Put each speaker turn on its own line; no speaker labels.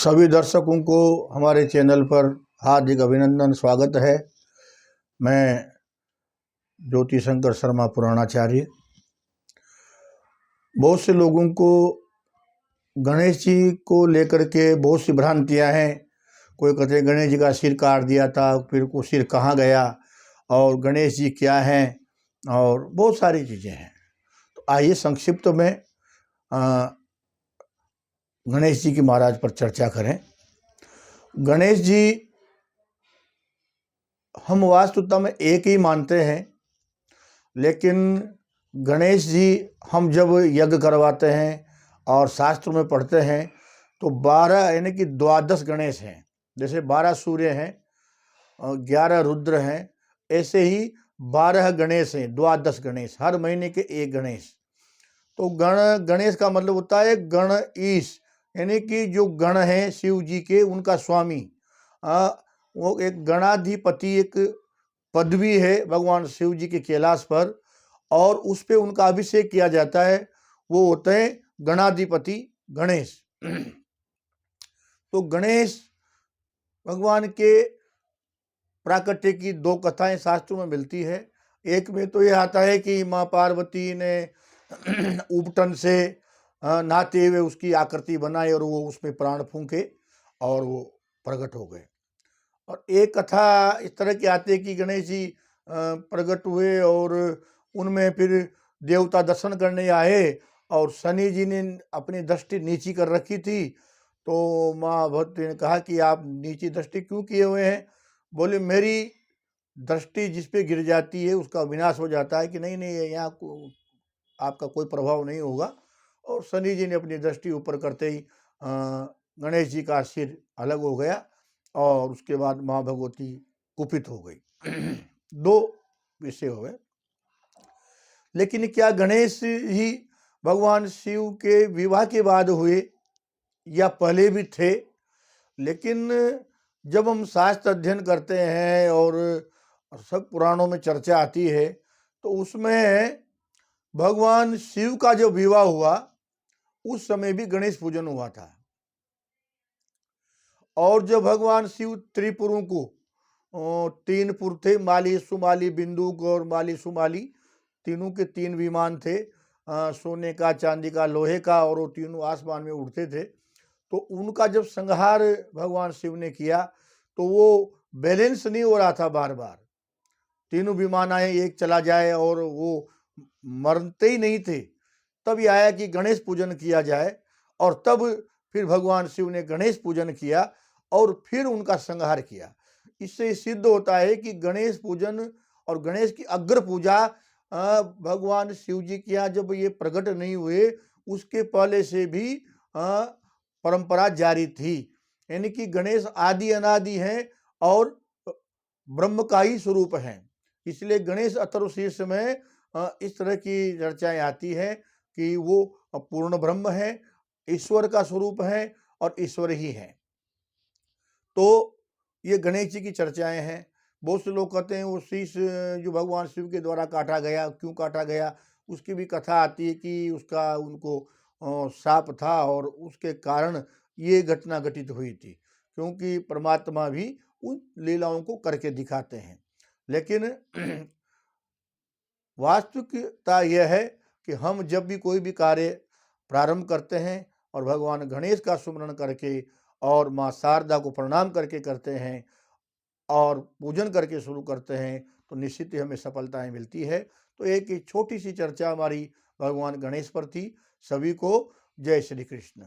सभी दर्शकों को हमारे चैनल पर हार्दिक अभिनंदन, स्वागत है। मैं ज्योति शंकर शर्मा पुराणाचार्य। बहुत से लोगों को गणेश जी को लेकर के बहुत सी भ्रांतियां हैं। कोई कहते हैं गणेश जी का सिर काट दिया था, फिर वो सिर कहाँ गया और गणेश जी क्या हैं, और बहुत सारी चीज़ें हैं। तो आइए संक्षिप्त में गणेश जी की महाराज पर चर्चा करें। गणेश जी हम वास्तुता में एक ही मानते हैं, लेकिन गणेश जी हम जब यज्ञ करवाते हैं और शास्त्र में पढ़ते हैं तो 12 यानी कि द्वादश गणेश हैं। जैसे 12 सूर्य हैं और 11 रुद्र हैं, ऐसे ही 12 गणेश हैं, द्वादश गणेश, हर महीने के एक गणेश। तो गणेश का मतलब होता है गण ईश, यानी कि जो गण हैं शिव जी के, उनका स्वामी। वो एक गणाधिपति, एक पदवी है भगवान शिव जी के कैलाश पर, और उस पे उनका अभिषेक किया जाता है। वो होते हैं गणाधिपति गणेश। तो गणेश भगवान के प्राकट्य की 2 कथाएं शास्त्रों में मिलती है। एक में तो यह आता है कि माँ पार्वती ने उपटन से नहाते हुए उसकी आकृति बनाई और वो उसमें प्राण फूंके और वो प्रकट हो गए। और एक कथा इस तरह की आती है कि गणेश जी प्रकट हुए और उनमें फिर देवता दर्शन करने आए और शनि जी ने अपनी दृष्टि नीची कर रखी थी। तो माँ भगवती ने कहा कि आप नीची दृष्टि क्यों किए हुए हैं? बोले मेरी दृष्टि जिस पे गिर जाती है उसका विनाश हो जाता है। कि नहीं नहीं, यहाँ आपका कोई प्रभाव नहीं होगा। और शनि जी ने अपनी दृष्टि ऊपर करते ही गणेश जी का सिर अलग हो गया और उसके बाद माँ भगवती कुपित हो गई। 2 विषय हो गए। लेकिन क्या गणेश ही भगवान शिव के विवाह के बाद हुए या पहले भी थे? लेकिन जब हम शास्त्र अध्ययन करते हैं और सब पुराणों में चर्चा आती है तो उसमें भगवान शिव का जो विवाह हुआ उस समय भी गणेश पूजन हुआ था। और जो भगवान शिव त्रिपुरों को 3 पुर थे, माली सुमाली बिंदुक और माली सुमाली, तीनों के 3 विमान थे, सोने का, चांदी का, लोहे का, और वो तीनों आसमान में उड़ते थे। तो उनका जब संहार भगवान शिव ने किया तो वो बैलेंस नहीं हो रहा था, बार बार तीनों विमान आए, एक चला जाए और वो मरते ही नहीं थे। तब ये आया कि गणेश पूजन किया जाए, और तब फिर भगवान शिव ने गणेश पूजन किया और फिर उनका संहार किया। इससे सिद्ध होता है कि गणेश पूजन और गणेश की अग्र पूजा भगवान शिव जी के यहाँ जब ये प्रकट नहीं हुए उसके पहले से भी परंपरा जारी थी। यानी कि गणेश आदि अनादि हैं और ब्रह्म का ही स्वरूप है। इसलिए गणेश अथर्वशीर्ष में इस तरह की चर्चाएं आती है कि वो पूर्ण ब्रह्म है, ईश्वर का स्वरूप है और ईश्वर ही है। तो ये गणेश जी की चर्चाएं हैं। बहुत से लोग कहते हैं वो शीश जो भगवान शिव के द्वारा काटा गया, क्यों काटा गया, उसकी भी कथा आती है कि उसका उनको शाप था और उसके कारण ये घटना घटित हुई थी, क्योंकि परमात्मा भी उन लीलाओं को करके दिखाते हैं। लेकिन वास्तविकता यह है कि हम जब भी कोई भी कार्य प्रारंभ करते हैं और भगवान गणेश का सुमरण करके और माँ शारदा को प्रणाम करके करते हैं और पूजन करके शुरू करते हैं तो निश्चित ही हमें सफलताएं मिलती है। तो एक छोटी सी चर्चा हमारी भगवान गणेश पर थी। सभी को जय श्री कृष्ण।